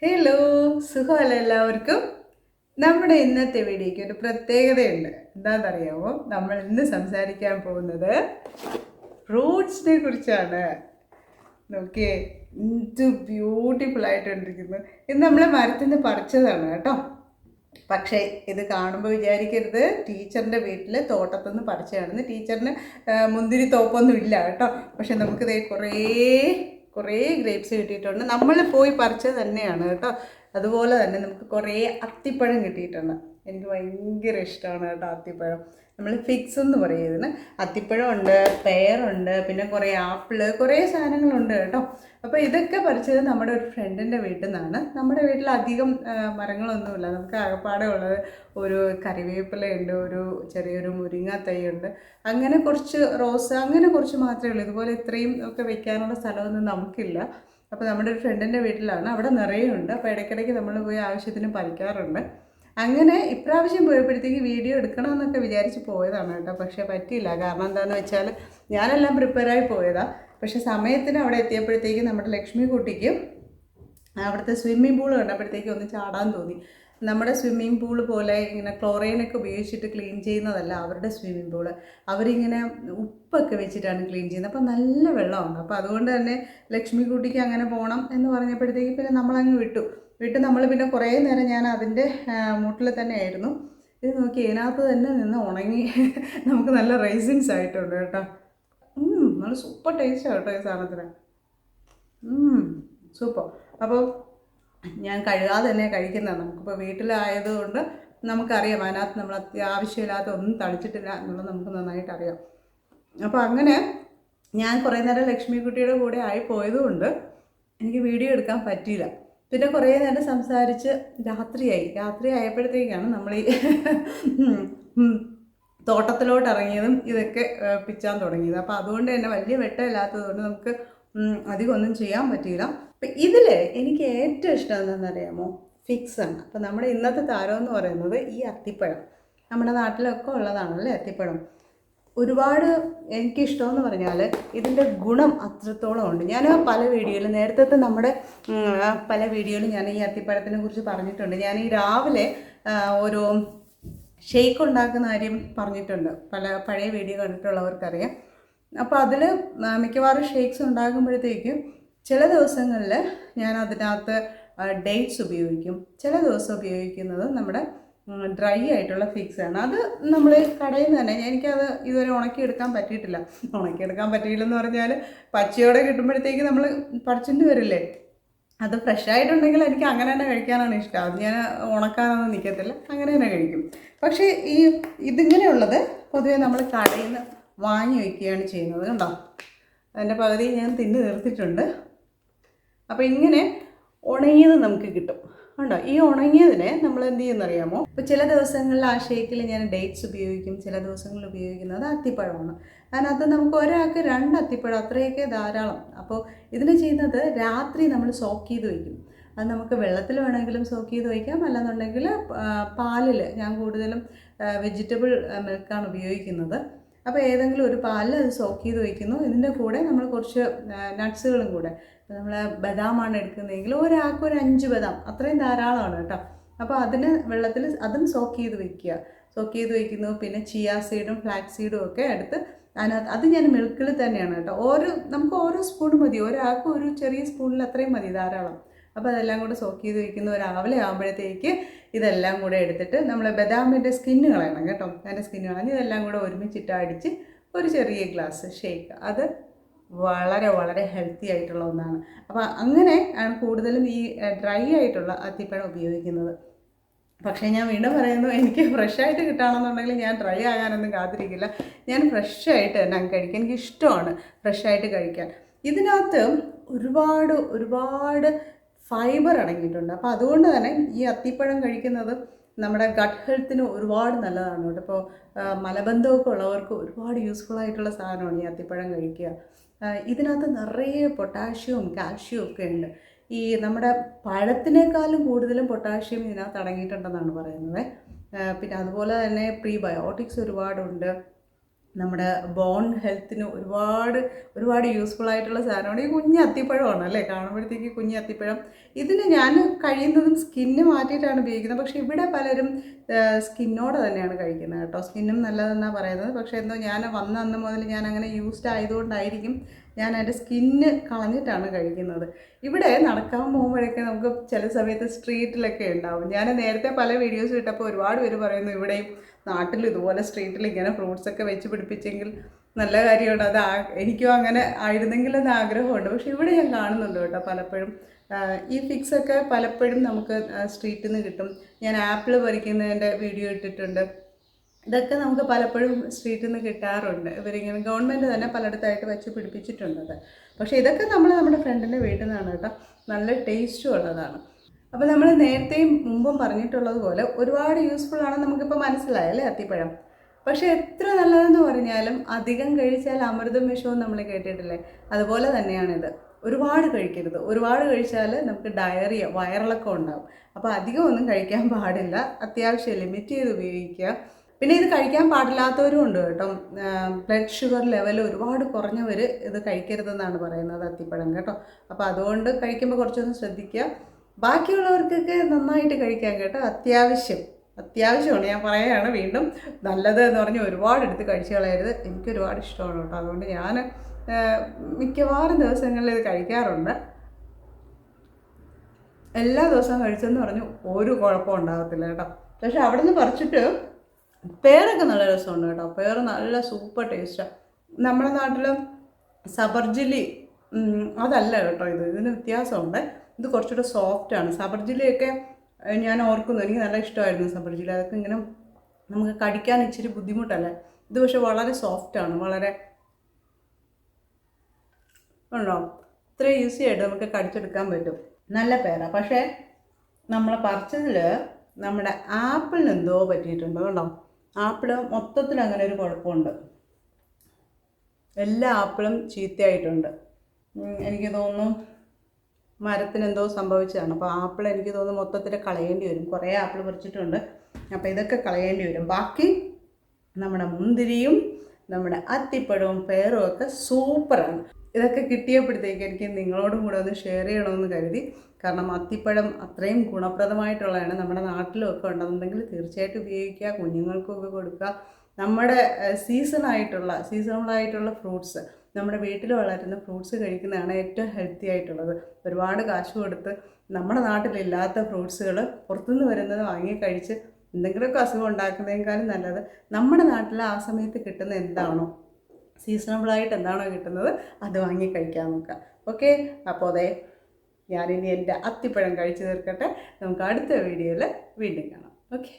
Hello, സുഖമല്ല എല്ലാവർക്കും. നമ്മുടെ ഇന്നത്തെ വീഡിയോയ്ക്ക് ഒരു പ്രത്യേകതയുണ്ട്. എന്താണെന്നറിയാമോ? നമ്മൾ ഇന്ന് സംസാരിക്കാൻ പോകുന്നത് ഫ്രൂട്ട്സിനെ കുറിച്ചാണ്. നോക്കിയേ, എന്ത് ബ്യൂട്ടിഫുൾ ആയിട്ടിരിക്കുന്നു. ഇത് നമ്മൾ മരത്തിൽ നിന്ന് പറിച്ചതാണ് കേട്ടോ. പക്ഷേ ഇത് കാണുമ്പോൾ വിചാരിക്കരുത് ടീച്ചറിൻ്റെ വീട്ടിൽ തോട്ടത്തുനിന്ന് പറിച്ചതാണെന്ന്. ടീച്ചറിന് മുന്തിരി തോപ്പൊന്നും ഇല്ല കേട്ടോ. പക്ഷെ നമുക്കിത് കുറേ ഗ്രേപ്സ് കിട്ടിയിട്ടുണ്ട്. നമ്മൾ പോയി പറിച്ചത് തന്നെയാണ് കേട്ടോ. അതുപോലെ തന്നെ നമുക്ക് കുറേ അത്തിപ്പഴം കിട്ടിയിട്ടുണ്ട്. എനിക്ക് ഭയങ്കര ഇഷ്ടമാണ് കേട്ടോ അത്തിപ്പഴം. നമ്മൾ ഫിക്സ് എന്ന് പറയും ഇതിന്. അത്തിപ്പഴം ഉണ്ട്, പെയറുണ്ട്, പിന്നെ കുറേ ആപ്പിള്, കുറേ സാധനങ്ങളുണ്ട് കേട്ടോ. അപ്പോൾ ഇതൊക്കെ പറിച്ചത് നമ്മുടെ ഒരു ഫ്രണ്ടിൻ്റെ വീട്ടിൽ നിന്നാണ്. നമ്മുടെ വീട്ടിൽ അധികം മരങ്ങളൊന്നുമില്ല. നമുക്ക് ആകപ്പാടെ ഉള്ളത് ഒരു കറിവേപ്പിലയുണ്ട്, ഒരു ചെറിയൊരു മുരിങ്ങ തൈയുണ്ട്, അങ്ങനെ കുറച്ച് റോസ്, അങ്ങനെ കുറച്ച് മാത്രമേ ഉള്ളൂ. ഇതുപോലെ ഇത്രയും ഒക്കെ വെക്കാനുള്ള സ്ഥലമൊന്നും നമുക്കില്ല. അപ്പോൾ നമ്മുടെ ഒരു ഫ്രണ്ടിൻ്റെ വീട്ടിലാണ്, അവിടെ നിറയെ ഉണ്ട്. അപ്പോൾ ഇടയ്ക്കിടയ്ക്ക് നമ്മൾ പോയി ആവശ്യത്തിന് പറിക്കാറുണ്ട്. അങ്ങനെ ഇപ്രാവശ്യം പോയപ്പോഴത്തേക്ക് വീഡിയോ എടുക്കണമെന്നൊക്കെ വിചാരിച്ച് പോയതാണ് കേട്ടോ. പക്ഷേ പറ്റിയില്ല. കാരണം എന്താണെന്ന് വെച്ചാൽ ഞാനെല്ലാം പ്രിപ്പയറായി പോയതാണ്. പക്ഷേ സമയത്തിന് അവിടെ എത്തിയപ്പോഴത്തേക്ക് നമ്മുടെ ലക്ഷ്മി കുട്ടിക്ക് അവിടുത്തെ സ്വിമ്മിംഗ് പൂൾ കണ്ടപ്പോഴത്തേക്ക് ഒന്ന് ചാടാൻ തോന്നി. നമ്മുടെ സ്വിമ്മിംഗ് പൂൾ പോലെ ഇങ്ങനെ ക്ലോറൈനൊക്കെ ഉപയോഗിച്ചിട്ട് ക്ലീൻ ചെയ്യുന്നതല്ല അവരുടെ സ്വിമ്മിംഗ് പൂള്. അവരിങ്ങനെ ഉപ്പൊക്കെ വെച്ചിട്ടാണ് ക്ലീൻ ചെയ്യുന്നത്. അപ്പോൾ നല്ല വെള്ളമാണ്. അപ്പോൾ അതുകൊണ്ട് തന്നെ ലക്ഷ്മി കുട്ടിക്ക് അങ്ങനെ പോകണം എന്ന് പറഞ്ഞപ്പോഴത്തേക്ക് പിന്നെ നമ്മളങ്ങ് വിട്ടു നമ്മൾ പിന്നെ കുറേ നേരം ഞാൻ അതിൻ്റെ മൂട്ടിൽ തന്നെ ആയിരുന്നു. ഇത് നോക്കി, ഇതിനകത്ത് തന്നെ നിന്ന് ഉണങ്ങി നമുക്ക് നല്ല റൈസിൻസ് ആയിട്ടുണ്ട് കേട്ടോ. നല്ല സൂപ്പർ ടേസ്റ്റാണ് കേട്ടോ ഈ സാധനത്തിന്. സൂപ്പർ. അപ്പോൾ ഞാൻ കഴുകാതെ തന്നെ കഴിക്കുന്നതാണ്. നമുക്കിപ്പോൾ വീട്ടിലായതുകൊണ്ട് നമുക്കറിയാം അതിനകത്ത് നമ്മൾ അത്യാവശ്യമില്ലാത്ത ഒന്നും തളിച്ചിട്ടില്ല എന്നുള്ളത് നമുക്ക് നന്നായിട്ട് അറിയാം. അപ്പോൾ അങ്ങനെ ഞാൻ കുറേ നേരം ലക്ഷ്മി കുട്ടിയുടെ കൂടെ ആയി പോയതുകൊണ്ട് എനിക്ക് വീഡിയോ എടുക്കാൻ പറ്റിയില്ല. പിന്നെ കുറേ നേരം സംസാരിച്ച് രാത്രി ആയപ്പോഴത്തേക്കാണ് നമ്മൾ ഈ തോട്ടത്തിലോട്ട് ഇറങ്ങിയതും ഇതൊക്കെ പിച്ചാൻ തുടങ്ങിയത്. അപ്പോൾ അതുകൊണ്ട് തന്നെ വലിയ വെട്ടമില്ലാത്തതുകൊണ്ട് നമുക്ക് അധികം ഒന്നും ചെയ്യാൻ പറ്റിയില്ല. അപ്പം ഇതിൽ എനിക്ക് ഏറ്റവും ഇഷ്ടം എന്താണെന്നറിയാമോ? ഫിക്സാണ്. അപ്പോൾ നമ്മുടെ ഇന്നത്തെ താരം എന്ന് പറയുന്നത് ഈ അത്തിപ്പഴം. നമ്മുടെ നാട്ടിലൊക്കെ ഉള്ളതാണല്ലേ അത്തിപ്പഴം. ഒരുപാട് എനിക്കിഷ്ടമെന്ന് പറഞ്ഞാൽ ഇതിൻ്റെ ഗുണം അത്രത്തോളം ഉണ്ട്. ഞാൻ പല വീഡിയോയിലും നേരത്തെ നമ്മുടെ പല വീഡിയോയിലും ഞാൻ ഈ അത്തിപ്പഴത്തിനെ കുറിച്ച് പറഞ്ഞിട്ടുണ്ട്. ഞാൻ ഈ രാവിലെ ഒരു ഷെയ്ക്ക് ഉണ്ടാക്കുന്ന കാര്യം പറഞ്ഞിട്ടുണ്ട്. പഴയ വീഡിയോ കണ്ടിട്ടുള്ളവർക്കറിയാം. അപ്പോൾ അതിൽ മിക്കവാറും ഷേക്ക്സ് ഉണ്ടാകുമ്പോഴത്തേക്കും ചില ദിവസങ്ങളിൽ ഞാൻ അതിനകത്ത് ഡേറ്റ്സ് ഉപയോഗിക്കും. ചില ദിവസം ഉപയോഗിക്കുന്നത് നമ്മുടെ ഡ്രൈ ആയിട്ടുള്ള ഫിക്സാണ്. അത് നമ്മൾ കടയിൽ നിന്ന് തന്നെ, എനിക്കത് ഇതുവരെ ഉണക്കിയെടുക്കാൻ പറ്റിയില്ലെന്ന് പറഞ്ഞാൽ പച്ചയോടെ കിട്ടുമ്പോഴത്തേക്ക് നമ്മൾ പറിച്ചിട്ട് വരില്ലേ. അത് ഫ്രഷായിട്ടുണ്ടെങ്കിൽ എനിക്ക് അങ്ങനെ തന്നെ കഴിക്കാനാണ് ഇഷ്ടം. അത് ഞാൻ ഉണക്കാനൊന്നും നിൽക്കത്തില്ല, അങ്ങനെ തന്നെ കഴിക്കും. പക്ഷേ ഇതിങ്ങനെയുള്ളത് പൊതുവേ നമ്മൾ കടയിൽ നിന്ന് വാങ്ങി വയ്ക്കുകയാണ് ചെയ്യുന്നത്. കണ്ടോ, അതിൻ്റെ പകുതി ഞാൻ തിന്ന് തീർത്തിട്ടുണ്ട്. അപ്പോൾ ഇങ്ങനെ ഉണങ്ങിയത് നമുക്ക് കിട്ടും. ഉണ്ടോ? ഈ ഉണങ്ങിയതിനെ നമ്മൾ എന്ത് ചെയ്യുന്നറിയാമോ? ഇപ്പോൾ ചില ദിവസങ്ങളിൽ ആ ഷേക്കിൽ ഞാൻ ഡേറ്റ്സ് ഉപയോഗിക്കും, ചില ദിവസങ്ങളിൽ ഉപയോഗിക്കുന്നത് അത്തിപ്പഴമാണ്. അതിനകത്ത് നമുക്ക് ഒരാൾക്ക് 2 അത്തിപ്പഴം അത്രയൊക്കെ ധാരാളം. അപ്പോൾ ഇതിന് ചെയ്യുന്നത് രാത്രി നമ്മൾ സോക്ക് ചെയ്ത് വയ്ക്കും. അത് നമുക്ക് വെള്ളത്തിൽ വേണമെങ്കിലും സോക്ക് ചെയ്ത് വയ്ക്കാം, അല്ലെന്നുണ്ടെങ്കിൽ പാലിൽ. ഞാൻ കൂടുതലും വെജിറ്റബിൾ മിൽക്കാണ് ഉപയോഗിക്കുന്നത്. അപ്പോൾ ഏതെങ്കിലും ഒരു പാലിൽ അത് സോക്ക് ചെയ്ത് വയ്ക്കുന്നു. ഇതിൻ്റെ കൂടെ നമ്മൾ കുറച്ച് നട്ട്സുകളും കൂടെ, നമ്മൾ ബദാമാണ് എടുക്കുന്നതെങ്കിൽ ഒരാൾക്ക് ഒരു 5 ബദാം, അത്രയും ധാരാളമാണ് കേട്ടോ. അപ്പോൾ അതിന് വെള്ളത്തിൽ അതും സോക്ക് ചെയ്ത് വയ്ക്കുന്നു. പിന്നെ ചിയ സീഡും ഫ്ലാക്സ് സീഡും ഒക്കെ എടുത്ത് അതിനകത്ത്, അത് ഞാൻ മിൽക്കിൽ തന്നെയാണ് കേട്ടോ. നമുക്ക് ഓരോ സ്പൂൺ മതി, ഒരാൾക്ക് ഒരു ചെറിയ സ്പൂണിൽ അത്രയും മതി, ധാരാളം. അപ്പോൾ അതെല്ലാം കൂടെ സോക്ക് ചെയ്ത് വയ്ക്കുന്നു. രാവിലെ ആകുമ്പോഴത്തേക്ക് ഇതെല്ലാം കൂടെ എടുത്തിട്ട് നമ്മൾ ബദാമിൻ്റെ സ്കിന്ന് കളയണം കേട്ടോ. അതിൻ്റെ സ്കിന്ന് കളഞ്ഞ് ഇതെല്ലാം കൂടെ ഒരുമിച്ചിട്ട് അടിച്ച് ഒരു ചെറിയ ഗ്ലാസ് ഷേക്ക്. അത് വളരെ വളരെ ഹെൽത്തി ആയിട്ടുള്ള ഒന്നാണ്. അപ്പോൾ അങ്ങനെ ആണ് കൂടുതലും ഈ ഡ്രൈ ആയിട്ടുള്ള അത്തിപ്പഴം ഉപയോഗിക്കുന്നത്. പക്ഷേ ഞാൻ വീണ്ടും പറയുന്നു, എനിക്ക് ഫ്രഷായിട്ട് കിട്ടുകയാണെന്നുണ്ടെങ്കിൽ ഞാൻ ഡ്രൈ ആകാനൊന്നും കാത്തിരിക്കില്ല. ഞാൻ ഫ്രഷായിട്ട് തന്നെ കഴിക്കാൻ എനിക്കിഷ്ടമാണ്, ഫ്രഷായിട്ട് കഴിക്കാൻ. ഇതിനകത്ത് ഒരുപാട് ഫൈബർ അടങ്ങിയിട്ടുണ്ട്. അപ്പോൾ അതുകൊണ്ട് തന്നെ ഈ അത്തിപ്പഴം കഴിക്കുന്നത് നമ്മുടെ ഗട്ട് ഹെൽത്തിന് ഒരുപാട് നല്ലതാണ് കേട്ടോ. ഇപ്പോൾ മലബന്ധമൊക്കെ ഉള്ളവർക്ക് ഒരുപാട് യൂസ്ഫുൾ ആയിട്ടുള്ള സാധനമാണ് ഈ അത്തിപ്പഴം കഴിക്കുക. ഇതിനകത്ത് നിറയെ പൊട്ടാഷ്യവും കാൽഷ്യവും ഒക്കെ ഉണ്ട്. ഈ നമ്മുടെ പഴത്തിനേക്കാളും കൂടുതലും പൊട്ടാഷ്യം ഇതിനകത്ത് അടങ്ങിയിട്ടുണ്ടെന്നാണ് പറയുന്നത്. പിന്നെ അതുപോലെ തന്നെ പ്രീബയോട്ടിക്സ് ഒരുപാടുണ്ട്. നമ്മുടെ ബോൺ ഹെൽത്തിന് ഒരുപാട് യൂസ്ഫുൾ ആയിട്ടുള്ള സാധനമാണ്. ഈ കുഞ്ഞ് അത്തിപ്പഴമാണ് അല്ലേ, കാണുമ്പോഴത്തേക്ക് കുഞ്ഞ് അത്തിപ്പഴം. ഇതിന് ഞാൻ കഴിയുന്നതും സ്കിന്ന് മാറ്റിയിട്ടാണ് ഉപയോഗിക്കുന്നത്. പക്ഷേ ഇവിടെ പലരും സ്കിന്നോടെ തന്നെയാണ് കഴിക്കുന്നത് കേട്ടോ. സ്കിന്നും നല്ലതെന്നാണ് പറയുന്നത്. പക്ഷേ എന്തോ ഞാൻ വന്ന അന്ന് മുതൽ ഞാൻ അങ്ങനെ യൂസ്ഡ് ആയതുകൊണ്ടായിരിക്കും ഞാൻ അതിൻ്റെ സ്കിന്ന് കളഞ്ഞിട്ടാണ് കഴിക്കുന്നത്. ഇവിടെ നടക്കാൻ പോകുമ്പോഴൊക്കെ നമുക്ക് ചില സമയത്ത് സ്ട്രീറ്റിലൊക്കെ ഉണ്ടാവും. ഞാൻ നേരത്തെ പല വീഡിയോസ് ഇട്ടപ്പോൾ ഒരുപാട് പേര് പറയുന്നു ഇവിടെയും നാട്ടിൽ ഇതുപോലെ സ്ട്രീറ്റിൽ ഇങ്ങനെ ഫ്രൂട്ട്സൊക്കെ വെച്ച് പിടിപ്പിച്ചെങ്കിൽ നല്ല കാര്യമുണ്ട്. അത് എനിക്കും അങ്ങനെ ആയിരുന്നെങ്കിലെന്ന് ആഗ്രഹമുണ്ട്. പക്ഷേ ഇവിടെ ഞാൻ കാണുന്നുണ്ട് കേട്ടോ പലപ്പോഴും ഈ ഫിക്സൊക്കെ പലപ്പോഴും നമുക്ക് സ്ട്രീറ്റിൽ നിന്ന് കിട്ടും. ഞാൻ ആപ്പിൾ പറിക്കുന്നതിൻ്റെ വീഡിയോ ഇട്ടിട്ടുണ്ട്. ഇതൊക്കെ നമുക്ക് പലപ്പോഴും സ്ട്രീറ്റിൽ നിന്ന് കിട്ടാറുണ്ട്. ഇവരിങ്ങനെ ഗവൺമെൻറ് തന്നെ പലയിടത്തായിട്ട് വെച്ച് പിടിപ്പിച്ചിട്ടുണ്ടത്. പക്ഷേ ഇതൊക്കെ നമ്മുടെ ഫ്രണ്ടിൻ്റെ വീട്ടിൽ നിന്നാണ് കേട്ടോ. നല്ല ടേസ്റ്റും ഉള്ളതാണ്. അപ്പോൾ നമ്മൾ നേരത്തെയും മുമ്പും പറഞ്ഞിട്ടുള്ളത് പോലെ ഒരുപാട് യൂസ്ഫുൾ ആണെന്ന് നമുക്കിപ്പോൾ മനസ്സിലായല്ലേ അത്തിപ്പഴം. പക്ഷേ എത്ര നല്ലതെന്ന് പറഞ്ഞാലും അധികം കഴിച്ചാൽ അമൃതം വിഷവും നമ്മൾ കേട്ടിട്ടില്ലേ, അതുപോലെ തന്നെയാണിത്. ഒരുപാട് കഴിക്കരുത്. ഒരുപാട് കഴിച്ചാൽ നമുക്ക് ഡയറിയ, വയറിളക്കം ഉണ്ടാകും. അപ്പോൾ അധികം ഒന്നും കഴിക്കാൻ പാടില്ല. അത്യാവശ്യം ലിമിറ്റ് ചെയ്ത് ഉപയോഗിക്കുക. പിന്നെ ഇത് കഴിക്കാൻ പാടില്ലാത്തവരും ഉണ്ട് കേട്ടോ. ബ്ലഡ് ഷുഗർ ലെവൽ ഒരുപാട് കുറഞ്ഞവർ ഇത് കഴിക്കരുതെന്നാണ് പറയുന്നത് അത്തിപ്പഴം കേട്ടോ. അപ്പോൾ അതുകൊണ്ട് കഴിക്കുമ്പോൾ കുറച്ചൊന്ന് ശ്രദ്ധിക്കുക. ബാക്കിയുള്ളവർക്കൊക്കെ നന്നായിട്ട് കഴിക്കാൻ കേട്ടോ. അത്യാവശ്യമാണ് ഞാൻ പറയുകയാണ് വീണ്ടും. നല്ലത് എന്ന് പറഞ്ഞ് ഒരുപാട് എടുത്ത് കഴിച്ചു കളയരുത്. എനിക്ക് ഒരുപാട് ഇഷ്ടമാണ് കേട്ടോ. അതുകൊണ്ട് ഞാൻ മിക്കവാറും ദിവസങ്ങളിൽ ഇത് കഴിക്കാറുണ്ട്. എല്ലാ ദിവസവും കഴിച്ചെന്ന് പറഞ്ഞു ഒരു കുഴപ്പം ഉണ്ടാകത്തില്ല കേട്ടോ. പക്ഷെ അവിടെ നിന്ന് പറിച്ചിട്ട് പേരൊക്കെ നല്ല രസമുണ്ട് കേട്ടോ. പേര് നല്ല സൂപ്പർ ടേസ്റ്റാണ്. നമ്മുടെ നാട്ടിൽ സബർജില്ലി അതല്ല കേട്ടോ ഇതിന് വ്യത്യാസമുണ്ട്. ഇത് കുറച്ചുകൂടെ സോഫ്റ്റാണ്. സബർജില്ലയൊക്കെ ഞാൻ ഓർക്കുന്നു, എനിക്ക് നല്ല ഇഷ്ടമായിരുന്നു സബർജില്ലി. അതൊക്കെ ഇങ്ങനെ നമുക്ക് കടിക്കാൻ ഇച്ചിരി ബുദ്ധിമുട്ടല്ലേ. ഇത് പക്ഷെ വളരെ സോഫ്റ്റാണ്. വളരെ ഉണ്ടോ, ഇത്ര ഈസി ആയിട്ട് നമുക്ക് കടിച്ചെടുക്കാൻ പറ്റും. നല്ല പേരാണ്. പക്ഷേ നമ്മൾ പറിച്ചതിൽ നമ്മുടെ ആപ്പിളിന് എന്തോ പറ്റിയിട്ടുണ്ട് കേട്ടോ. ആപ്പിൾ മൊത്തത്തിൽ അങ്ങനെ ഒരു കുഴപ്പമുണ്ട്. എല്ലാ ആപ്പിളും ചീത്തയായിട്ടുണ്ട്. എനിക്ക് തോന്നുന്നു മരത്തിന് എന്തോ സംഭവിച്ചതാണ്. അപ്പോൾ ആപ്പിൾ എനിക്ക് തോന്നുന്നു മൊത്തത്തിൽ കളയേണ്ടി വരും. കുറേ ആപ്പിൾ പറിച്ചിട്ടുണ്ട്. അപ്പോൾ ഇതൊക്കെ കളയേണ്ടി വരും. ബാക്കി നമ്മുടെ മുന്തിരിയും നമ്മുടെ അത്തിപ്പഴവും പേറും ഒക്കെ സൂപ്പറാണ്. ഇതൊക്കെ കിട്ടിയപ്പോഴത്തേക്ക് എനിക്ക് നിങ്ങളോടും കൂടെ ഒന്ന് ഷെയർ ചെയ്യണമെന്ന് കരുതി. കാരണം അത്തിപ്പഴം അത്രയും ഗുണപ്രദമായിട്ടുള്ളതാണ്. നമ്മുടെ നാട്ടിലൊക്കെ ഉണ്ടെന്നുണ്ടെങ്കിൽ തീർച്ചയായിട്ടും ഉപയോഗിക്കുക. കുഞ്ഞുങ്ങൾക്കൊക്കെ കൊടുക്കുക. നമ്മുടെ സീസണലായിട്ടുള്ള ഫ്രൂട്ട്സ്, നമ്മുടെ വീട്ടിൽ വളരുന്ന ഫ്രൂട്ട്സ് കഴിക്കുന്നതാണ് ഏറ്റവും ഹെൽത്തി ആയിട്ടുള്ളത്. ഒരുപാട് കാശ് കൊടുത്ത് നമ്മുടെ നാട്ടിലില്ലാത്ത ഫ്രൂട്ട്സുകൾ പുറത്തുനിന്ന് വരുന്നത് വാങ്ങി കഴിച്ച് എന്തെങ്കിലുമൊക്കെ അസുഖം ഉണ്ടാക്കുന്നതിനേക്കാളും നല്ലത് നമ്മുടെ നാട്ടിൽ ആ സമയത്ത് കിട്ടുന്ന എന്താണോ, സീസണബിളായിട്ട് എന്താണോ കിട്ടുന്നത് അത് വാങ്ങി കഴിക്കാൻ നോക്കുക. ഓക്കെ, അപ്പോൾ അതെ ഞാനിനി എൻ്റെ അത്തിപ്പഴം കഴിച്ചു തീർക്കട്ടെ. നമുക്ക് അടുത്ത വീഡിയോയിൽ വീണ്ടും കാണാം. ഓക്കെ.